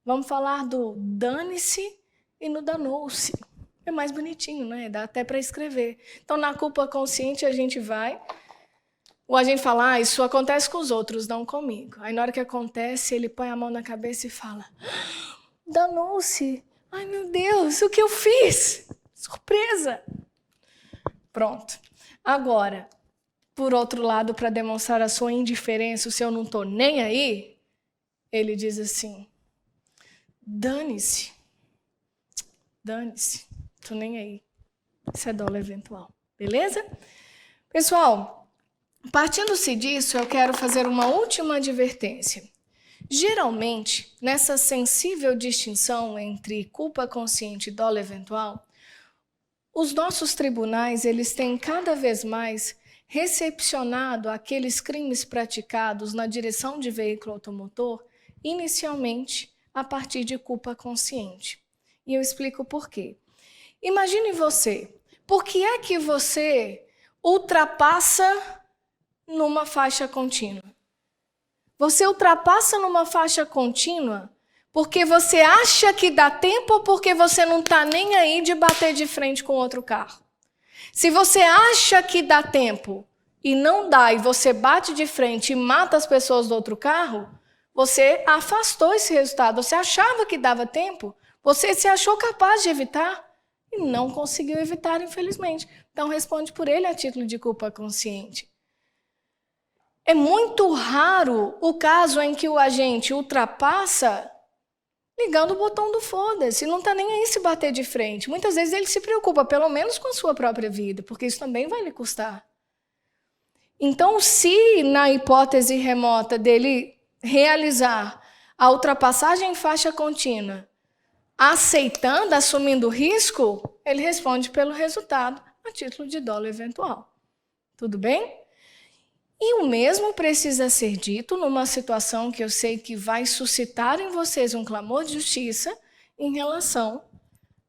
vamos falar do dane-se e no danou-se. É mais bonitinho, né? Dá até para escrever. Então, na culpa consciente, a gente vai O agente fala, isso acontece com os outros, não comigo. Aí na hora que acontece, ele põe a mão na cabeça e fala, danou-se. Ai, meu Deus, o que eu fiz? Surpresa! Pronto. Agora, por outro lado, para demonstrar a sua indiferença, o seu não estou nem aí, ele diz assim, dane-se, estou nem aí. Isso é dolo eventual, beleza? Pessoal, partindo-se disso, eu quero fazer uma última advertência. Geralmente, nessa sensível distinção entre culpa consciente e dolo eventual, os nossos tribunais, eles têm cada vez mais recepcionado aqueles crimes praticados na direção de veículo automotor, inicialmente a partir de culpa consciente. E eu explico por quê. Imagine você, por que é que você ultrapassa numa faixa contínua? Você ultrapassa numa faixa contínua porque você acha que dá tempo ou porque você não está nem aí de bater de frente com outro carro? Se você acha que dá tempo e não dá, e você bate de frente e mata as pessoas do outro carro, você afastou esse resultado. Você achava que dava tempo, você se achou capaz de evitar e não conseguiu evitar, infelizmente. Então responde por ele a título de culpa consciente. É muito raro o caso em que o agente ultrapassa ligando o botão do foda-se, não está nem aí se bater de frente. Muitas vezes ele se preocupa, pelo menos com a sua própria vida, porque isso também vai lhe custar. Então, se na hipótese remota dele realizar a ultrapassagem em faixa contínua, aceitando, assumindo o risco, ele responde pelo resultado a título de dolo eventual. Tudo bem? E o mesmo precisa ser dito numa situação que eu sei que vai suscitar em vocês um clamor de justiça em relação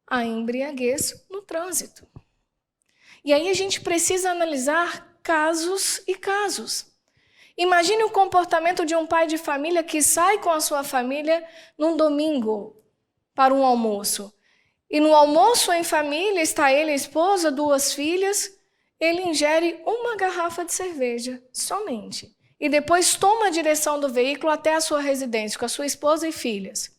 à embriaguez no trânsito. E aí a gente precisa analisar casos e casos. Imagine o comportamento de um pai de família que sai com a sua família num domingo para um almoço. E no almoço em família está ele, a esposa, 2 filhas. Ele ingere uma garrafa de cerveja, somente. E depois toma a direção do veículo até a sua residência, com a sua esposa e filhas.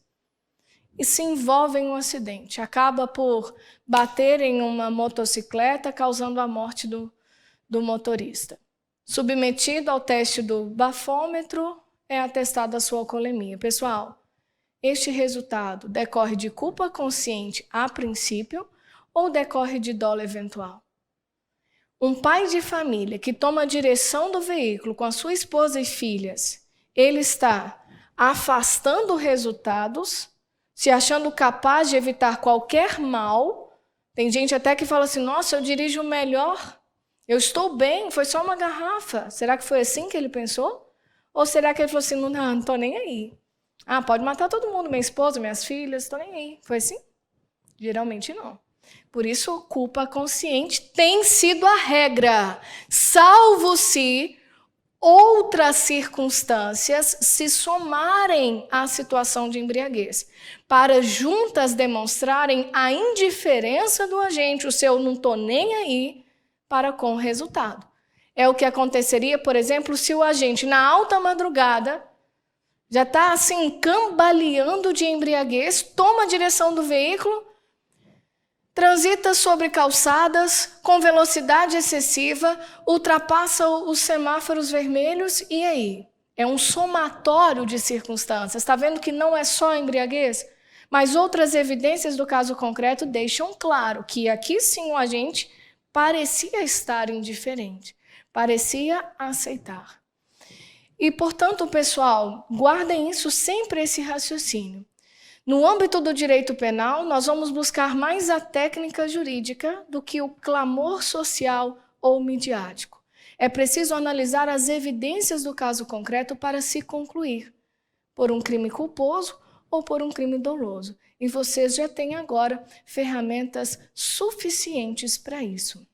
E se envolve em um acidente. Acaba por bater em uma motocicleta, causando a morte do motorista. Submetido ao teste do bafômetro, é atestada a sua alcoolemia. Pessoal, este resultado decorre de culpa consciente a princípio ou decorre de dolo eventual? Um pai de família que toma a direção do veículo com a sua esposa e filhas, ele está afastando resultados, se achando capaz de evitar qualquer mal. Tem gente até que fala assim, nossa, eu dirijo melhor, eu estou bem, foi só uma garrafa. Será que foi assim que ele pensou? Ou será que ele falou assim, não estou nem aí. Pode matar todo mundo, minha esposa, minhas filhas, estou nem aí. Foi assim? Geralmente não. Por isso, culpa consciente tem sido a regra, salvo se outras circunstâncias se somarem à situação de embriaguez, para juntas demonstrarem a indiferença do agente, o seu não estou nem aí, para com o resultado. É o que aconteceria, por exemplo, se o agente, na alta madrugada, já está assim, cambaleando de embriaguez, toma a direção do veículo, transita sobre calçadas com velocidade excessiva, ultrapassa os semáforos vermelhos e aí? É um somatório de circunstâncias. Está vendo que não é só embriaguez? Mas outras evidências do caso concreto deixam claro que aqui sim o agente parecia estar indiferente, parecia aceitar. E, portanto, pessoal, guardem isso sempre, esse raciocínio. No âmbito do direito penal, nós vamos buscar mais a técnica jurídica do que o clamor social ou midiático. É preciso analisar as evidências do caso concreto para se concluir por um crime culposo ou por um crime doloso. E vocês já têm agora ferramentas suficientes para isso.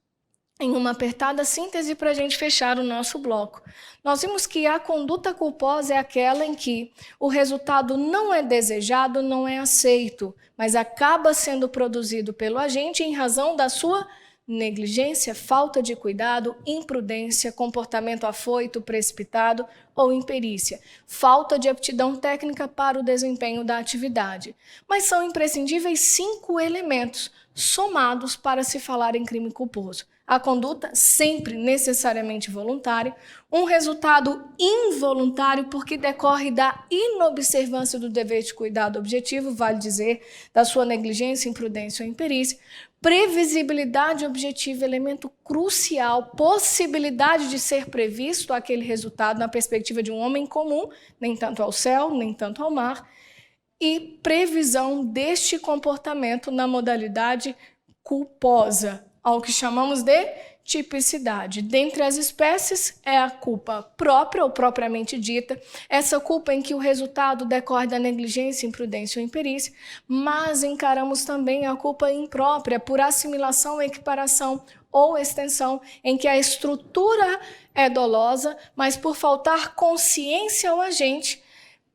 Em uma apertada síntese para a gente fechar o nosso bloco, nós vimos que a conduta culposa é aquela em que o resultado não é desejado, não é aceito, mas acaba sendo produzido pelo agente em razão da sua negligência, falta de cuidado, imprudência, comportamento afoito, precipitado ou imperícia, falta de aptidão técnica para o desempenho da atividade. Mas são imprescindíveis 5 elementos somados para se falar em crime culposo. A conduta sempre necessariamente voluntária, um resultado involuntário porque decorre da inobservância do dever de cuidado objetivo, vale dizer, da sua negligência, imprudência ou imperícia, previsibilidade objetiva, elemento crucial, possibilidade de ser previsto aquele resultado na perspectiva de um homem comum, nem tanto ao céu, nem tanto ao mar, e previsão deste comportamento na modalidade culposa, ao que chamamos de tipicidade. Dentre as espécies, é a culpa própria ou propriamente dita, essa culpa em que o resultado decorre da negligência, imprudência ou imperícia, mas encaramos também a culpa imprópria por assimilação, equiparação ou extensão, em que a estrutura é dolosa, mas por faltar consciência ao agente,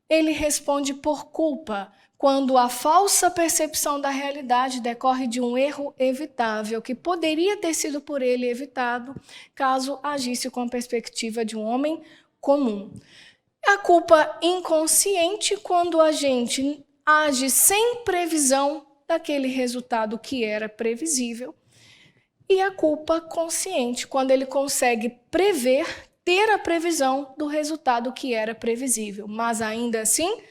ele responde por culpa, quando a falsa percepção da realidade decorre de um erro evitável, que poderia ter sido por ele evitado, caso agisse com a perspectiva de um homem comum. A culpa inconsciente, quando o agente age sem previsão daquele resultado que era previsível. E a culpa consciente, quando ele consegue prever, ter a previsão do resultado que era previsível, mas ainda assim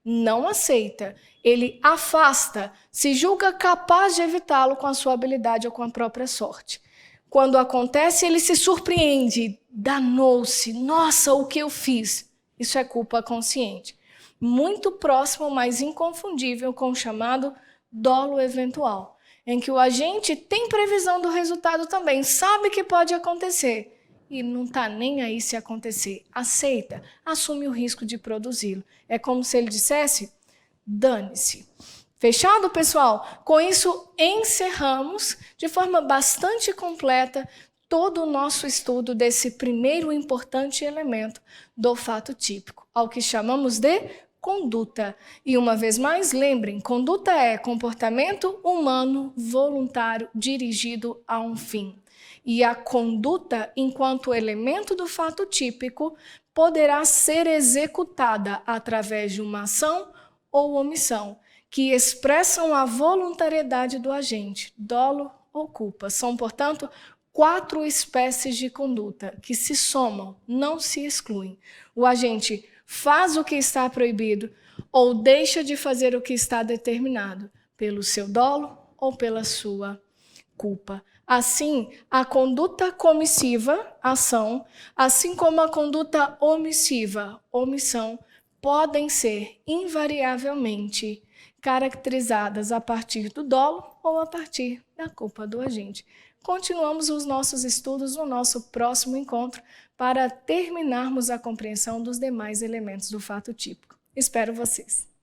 não aceita, ele afasta, se julga capaz de evitá-lo com a sua habilidade ou com a própria sorte. Quando acontece, ele se surpreende, danou-se, nossa, o que eu fiz? Isso é culpa consciente. Muito próximo, mas inconfundível com o chamado dolo eventual, em que o agente tem previsão do resultado também, sabe que pode acontecer, e não está nem aí se acontecer. Aceita, assume o risco de produzi-lo. É como se ele dissesse, dane-se. Fechado, pessoal? Com isso, encerramos de forma bastante completa todo o nosso estudo desse primeiro importante elemento do fato típico, ao que chamamos de conduta. E uma vez mais, lembrem, conduta é comportamento humano voluntário dirigido a um fim. E a conduta, enquanto elemento do fato típico, poderá ser executada através de uma ação ou omissão, que expressam a voluntariedade do agente, dolo ou culpa. São, portanto, 4 espécies de conduta que se somam, não se excluem. O agente faz o que está proibido ou deixa de fazer o que está determinado, pelo seu dolo ou pela sua culpa. Assim, a conduta comissiva, ação, assim como a conduta omissiva, omissão, podem ser invariavelmente caracterizadas a partir do dolo ou a partir da culpa do agente. Continuamos os nossos estudos no nosso próximo encontro para terminarmos a compreensão dos demais elementos do fato típico. Espero vocês!